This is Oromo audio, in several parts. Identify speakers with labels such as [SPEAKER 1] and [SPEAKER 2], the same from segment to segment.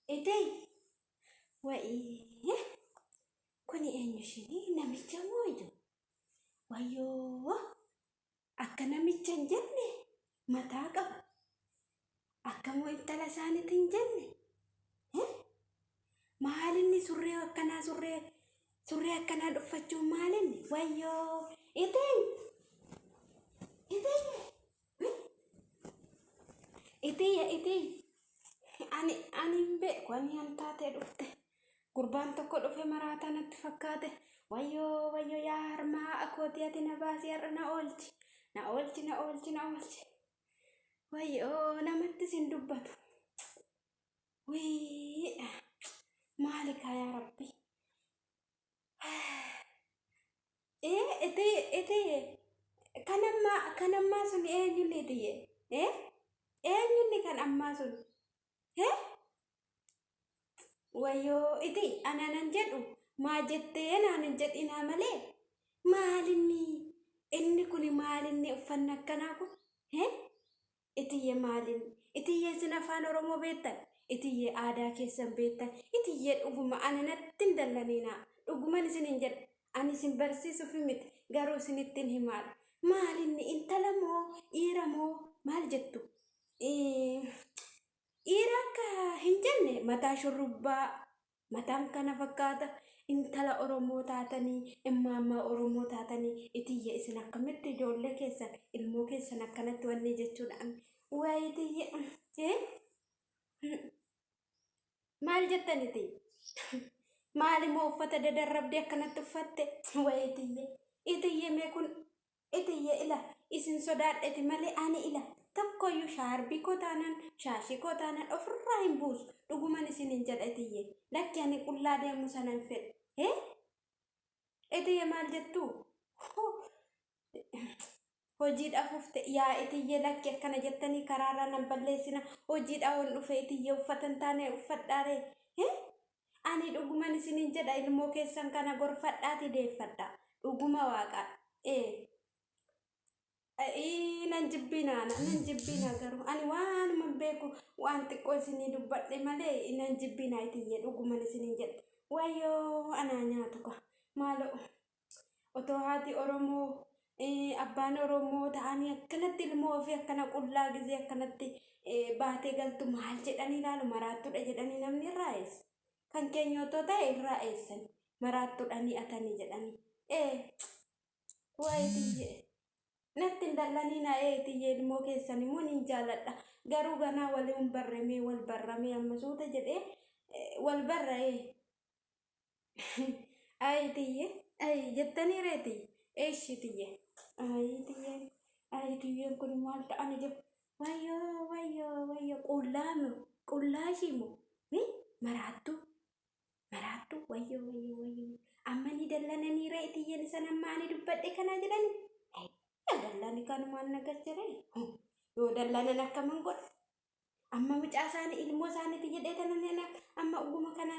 [SPEAKER 1] Itay, wa'ii, kuni eenyushini namicha mooydu. Wayyoo, akka namicha hin jenne mataa qaba. Akkamoo intala isaaniitti hin jenne. Maalinni surree akkanaa dhuffachuun maalinni? Wayyoo, itay, itay. Ani hin beeku, ani hantaatee dhufte. Gurbaan tokko dhufe maraataa natti fakkaate. Wayyoo yaa harmaa akootii ati na baasii har'a na oolchi. Na oolchi. Wayyoo namattis hin dubbatu. Wii maali yaa Rabbi. Itiyye kan ammaa sun eenyulle itiyye? Eenyunni kan ammaa sun? Wayyoo iti anan jedhu maa jettee naanan jedhinaa malee maalinni inni kun maalinni uffanna akkanaa kun? Itiyye maalinni? Itiyye sin afaan Oromoo beektan? Itiyye aadaa keessan beektan? Itiyye dhuguma ani natti hin dallanina. Dhuguman isinin jedha. Ani isin barsiisuuf miti garuu isinittiin himaadha. Maalinni intala moo dhiira moo maal jettu? Dhiira akka hin jenne mataa shurrubbaa mataan kana fakkaata. Intala Oromoo taatanii immaammaa Oromoo taatanii itiyye isin akkamitti ijoollee keessan ilmoo keessan akkanatti wanni jechuudhaan wayi itiyye maal jettaniti? Maalimoo uffata dadarrabdee akkanatti uffatte? Wayi itiyye mee kun itiyye ila isin sodaadheti malee ani ila tokkoyyuu shaarbii koo taanaan shaashii koo taanaan ofirraa hin buusu. Dhuguman isinin jedha itiyye lakki ani qullaa deemu sana hin fedhu. Itiyye maal jettu? Hojiidhaaf ufte yaa itiyye lakki akkana jettanii karaarraa nan balleessina. Hojiidhaaf ol dhufe itiyye uffatan taane uffadhaaree. Ani dhuguman isinin jedha ilmoo keessan kana gorfadhaati deeffadha. Dhuguma waaqa. Nan jibbina garuu ani waanuma beeku waan xiqqoo isinii dubbadhe malee nan jibbina itiyye dhuguman isinin jedha. Wayyoo anaa nyaatu ka maaloo otoo haati Oromoo abbaan Oromoo ta'anii akkanatti ilmoo ofii akkana qullaa gizee akkanatti baatee galtu maal jedhanii ilaalu maraattudha jedhanii namni irraa eessa. Kan keenya otoo ta'e irraa eessan maraattudha ni atanii jedhanii. Wayi itiyye natti hin dallanina itiyye ilmoo keessan immoo nin jaaladha. Garuu ganaa waliin barramee wal barramee amma suuta jedhee wal barra'ee. Ay itiyye ay jettanii reeti eeshi itiyye ay itiyyeen kun maal ta'ani jiru? Wayyoo qullaashiimo maraattu wayyoo amma ni dallananii ree itiyyeen isan amma ani dubbadhe kana jedhani. Dallani kanumaan nagas jedhani. Yoo dallanan akkaman godha? Amma mucaa isaanii ilmoo isaaniitti jedhee tanan amma oguma kana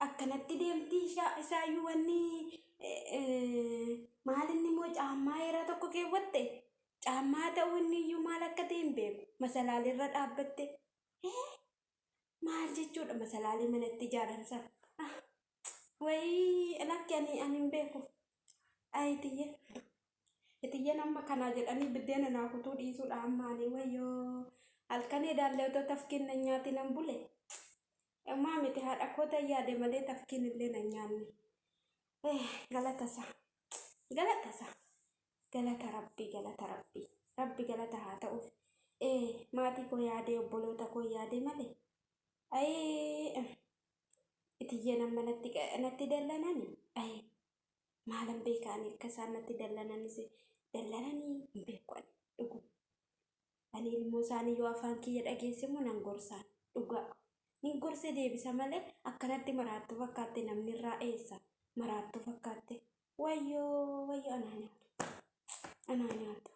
[SPEAKER 1] akkanatti deemtii isaayyuu wanni maalinni moo caammaa yeroo tokko keewwatte caammaa ta'uu inni iyyuu maal akka ta'e hin beeku. Masalaalirra dhaabbatte maal jechuudha masalaalii manatti ijaaran sana. Wayii lakki ani hin beeku. Ay itiyyen amma kanaa jedhanii biddeena naa kutuu dhiisuudha amma ani wayyoo halkan edaallee otoo tafkiin nan nyaati nan bule. Ammaa miti haadha koo yaade malee tafkiin illee nan nyaanne. Galatasa. Galata Rabbii. Rabbi galata haa ta'uuf. Maatii koo yaadee obboloota koo yaade malee. Itiyyeen amma natti dallanani. Maalan beekaanii akka isaan natti dallananii hin beeku ani dhugu. Ani ilmoo isaanii yoo afaan kiyya dhageesse immoo nan gorsaan dhugaa. Nin gorse deebisa malee akkanatti maraattuu fakkaatte namni irraa eessa maraattuu fakkaatte. Wayyoo anaa nyaatu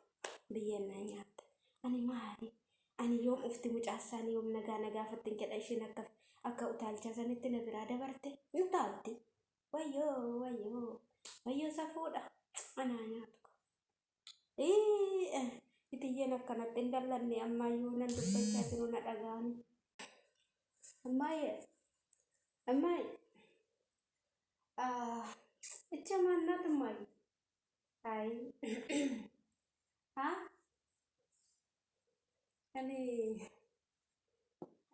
[SPEAKER 1] biyyeen naa nyaatta. Ani maali? Ani yoom ufti mucaasaanii yoom nagaa fattiin jedha isheen akka utaalcha sanitti na biraa dabarte ni utaalti. Wayyoo safuudha anaa nyaatu. Itiyyeen akkanatti hin dallanne ammayyuu nan dubbachaa jiru na dhaga'ani. Ammayyee እማዬ እቺ ማናት እማዬ? አይ አ እኔ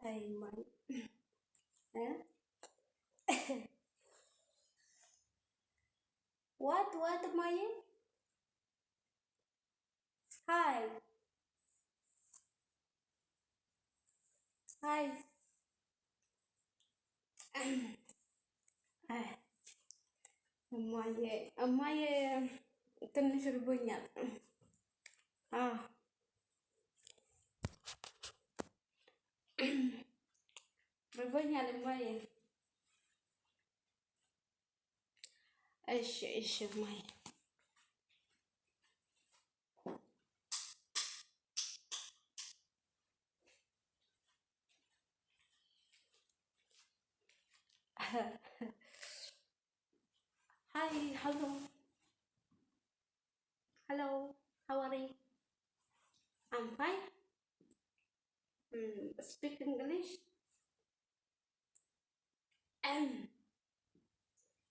[SPEAKER 1] አይ እማዬ እ ዋት እማዬ? ሃይ ሃይ እማዬ እማዬ ትንሽ ርቦኛል። አዎ ርቦኛል እማዬ። እሺ እሺ እማዬ። ሃይ ሄሎ ሄሎ how are you? I'm fine. Speak English.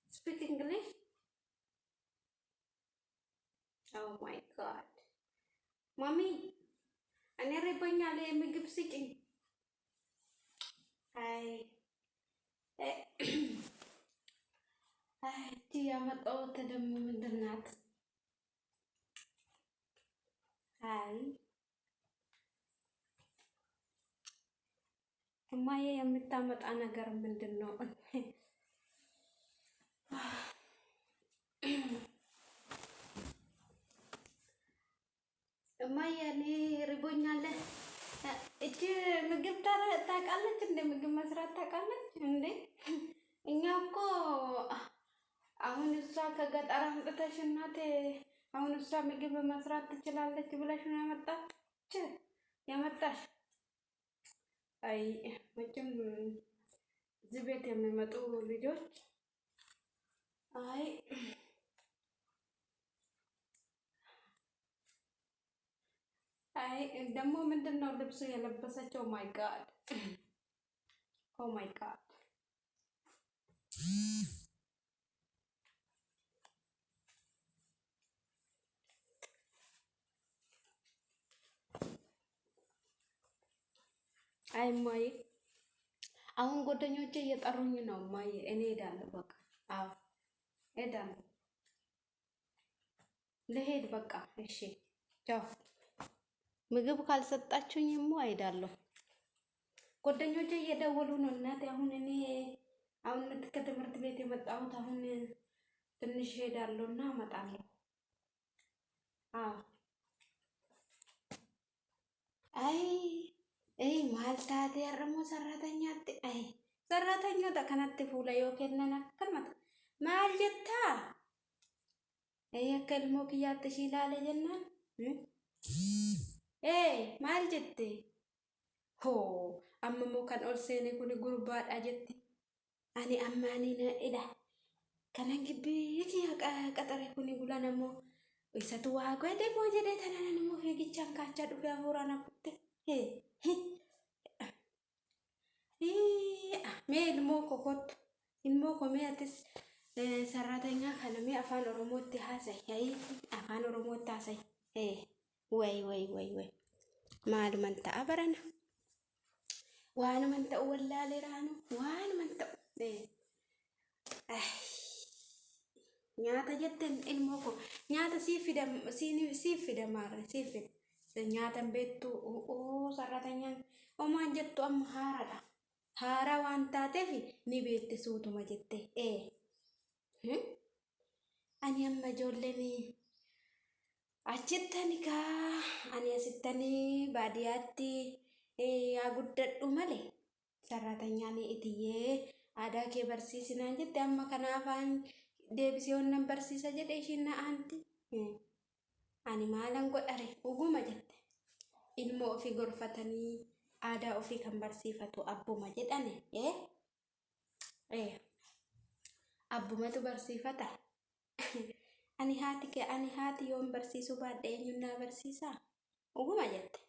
[SPEAKER 1] Speak English. Oh my God. Mommy, እኔ ርቦኛል ምግብ ስጭኝ። አይ እቺ ያመጣሁት ደግሞ ምንድን ናት? አይ እማዬ የምታመጣ ነገር ምንድን ነው? እማዬ እኔ ርቦኛል። እቺ ምግብ ታውቃለች እንደ ምግብ መስራት ታውቃለች እንዴ? እኛ እኮ አሁን እሷ ከገጠር አምጥተሽ እናቴ አሁን እሷ ምግብ መስራት ትችላለች ብለሽ ነው ያመጣሽ? አይ መቼም እዚህ ቤት የሚመጡ ልጆች አይ አይ ደግሞ ምንድን ነው ልብሱ የለበሰችው? ማይ ጋድ ኦ ማይ ጋድ አይ ማይ አሁን ጓደኞቼ እየጠሩኝ ነው ማይ እኔ ሄዳለሁ በቃ አዎ ሄዳለሁ ልሄድ በቃ እሺ ቻው ምግብ ካልሰጣችሁኝማ እሄዳለሁ ጓደኞቼ እየደወሉ ነው እናቴ አሁን እኔ አሁን ከትምህርት ቤት የመጣሁት አሁን ትንሽ ሄዳለሁና እመጣለሁ አዎ አይ ማልታቴ ያረሞ ሰራተኛት አይ ሰራተኛው ተከናት ፉላ ዮኬነና ከመት ማልጀታ ከልሞ ክያት ሽላለ ጀናን ማልጀቴ ሆ አመሞ ከን ኦልሴኔ ኩኒ ጉርባዳ ጀቲ አኒ አማኒነ ኢዳ ከነን ግቢ ቀጠሬ ኩኒ ጉላነሞ isatu waa godhe moo jedhee tanaan immoo fiigichaan kaachaa dhufee hafuuraan hafuutte mee ilmoo kokottu ilmoo komee atis sarratanya kana mee afaan oromootti haasa'i afaan oromootti haasa'i way maaluman ta'a barana waanuman ta'u wallaalee raanu waanuman ta'u nyaata jetten ilmoo ko nyaata siif fida maara siif fida nyaatan beektu sarratanyaan omaan jettu amma haaradha haaraa waan taateef ni beekte suutuma jette ani amma ijoolleen achittani kaa ani asittani baadiyyaatti yaa guddadhu malee sarratanyaan itiyyee aadaa kee barsiisinaan jette amma kanaafaan deebisee nan barsiisa jedhe ishiin na aanti ani maalan godhare uguma jette ilmoo ofii gorfatanii aadaa ofii kan barsiifatu abbuma jedhane abbumatu barsiifata ani haati yoon barsiisuu baadhe eenyuun naa barsiisa uguma jette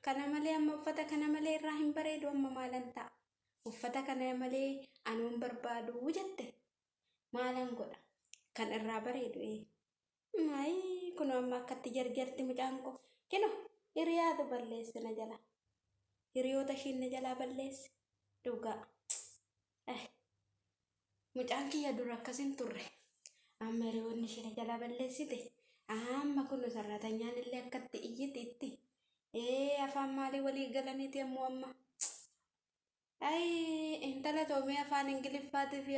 [SPEAKER 1] kana malee amma uffata kana malee irraa hin bareedu amma maalan ta'a uffata kana malee anuun barbaadu jette maalan godha kan irraa bareedu maayi kun amma akkatti jarjarti mucaan ko kino hiriyaatu balleesse na jala hiriyoota ishiin na jalaa balleesse dhugaa mucaan kiyya dura akkasin turre amma hiriyoonni ishee na jalaa balleessite amma kun sarratanyaan illee akkatti iyyiti afaan maalii walii galaniiti ammoo amma ay intala toomee afaan ingiliffaatii fi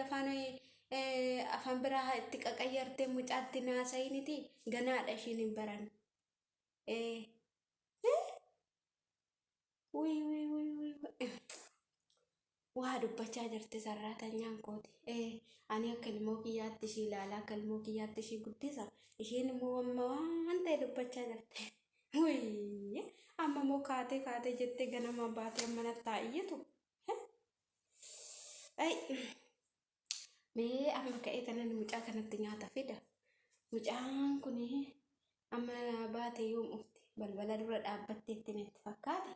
[SPEAKER 1] afaan biraa itti qaqayyartee mucaatti naasayiniti ganaadha ishiin hin baran waa dubbachaa jirti sarratanyaan kooti ani akka ilmoo kiyyaatti ishii ilaalaa akka ilmoo kiyyaatti ishii guddisa ishiin immoo amma waan ta'e dubbachaa jirti amma moo kaatee jettee ganama baatee mana taa'iyyatu mee amma ka'ee tanan mucaa kanatti nyaata fida mucaan kun amma baatee yoom ufti balbala dura dhaabbatteetti natti fakkaate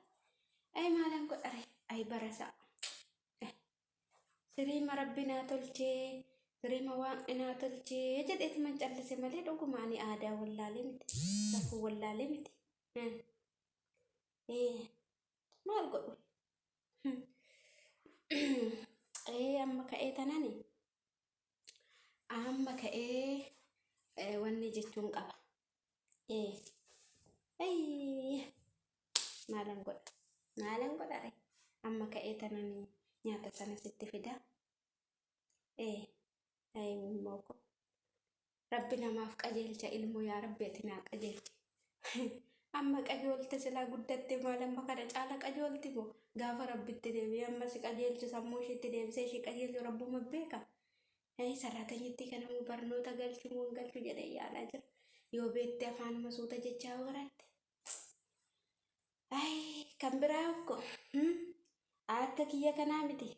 [SPEAKER 1] maalan godhare barasaa siriima rabbinaa tolchee siriima waaqinaa tolchee jedheeti man callise malee dhuguma ani aadaa wallaalee miti safuu wallaalee miti maal godhu amma ka'ee tanani amma ka'ee wanni jechuun qaba maalan godhare amma ka'ee tanani nyaata sana sitti fida moko rabbi namaaf qajeelcha ilmoo yaa rabbi ati naa qajeelchi amma qajoolte silaa guddatte maal amma kana caala qajoolti moo gaafa rabbitti deebi'ee amma si qajeelchu sammuu ishiitti deebisee ishii qajeelchu rabbuma beeka sarratanyittii kanamu barnoota galchu moo galchu jedhee yaalaa jira yoo beette afaan masuuta jechaa baratte kan biraa okko akka kiyya kanaa miti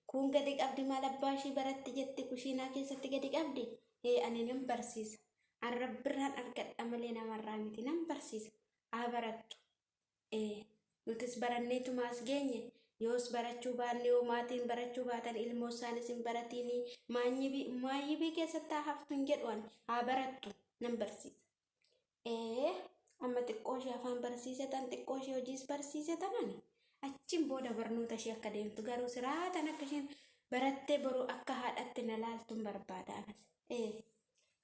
[SPEAKER 1] kun gadi qabdi maal abbaa ishii baratti jetti kushiinaa keessatti gadi qabdi ani nan barsiisa an rabbirraan argadha malee namarraa miti nan barsiisa barattu nutis baranneetuma as geenye yoos barachuu baanne yoo maatiin barachuu baatan ilmoo isaanis hin baratiin maayyibii keessatti haftuun jedhuan barattu nan barsiisa amma xiqqoo ishee afaan barsiisatan xiqqoo ishee hojiis barsiisatan achiin booda barnoota ishee akka deemtu garuu siraatan akka isheen barattee boruu akka haadhatti na laaltuun barbaada anas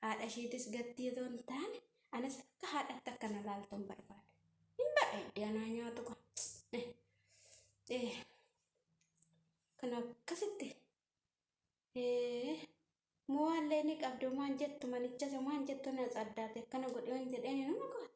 [SPEAKER 1] haadha isheetis gattii otoo hin taane anas akka haadhatti akka na laaltuun barbaada hin bareedde anaa nyaatu kan akkasitti mo'aallee ni qabdu maan jettu manichas maan jettu na addaate akkana godhe waan jedheen nama gooti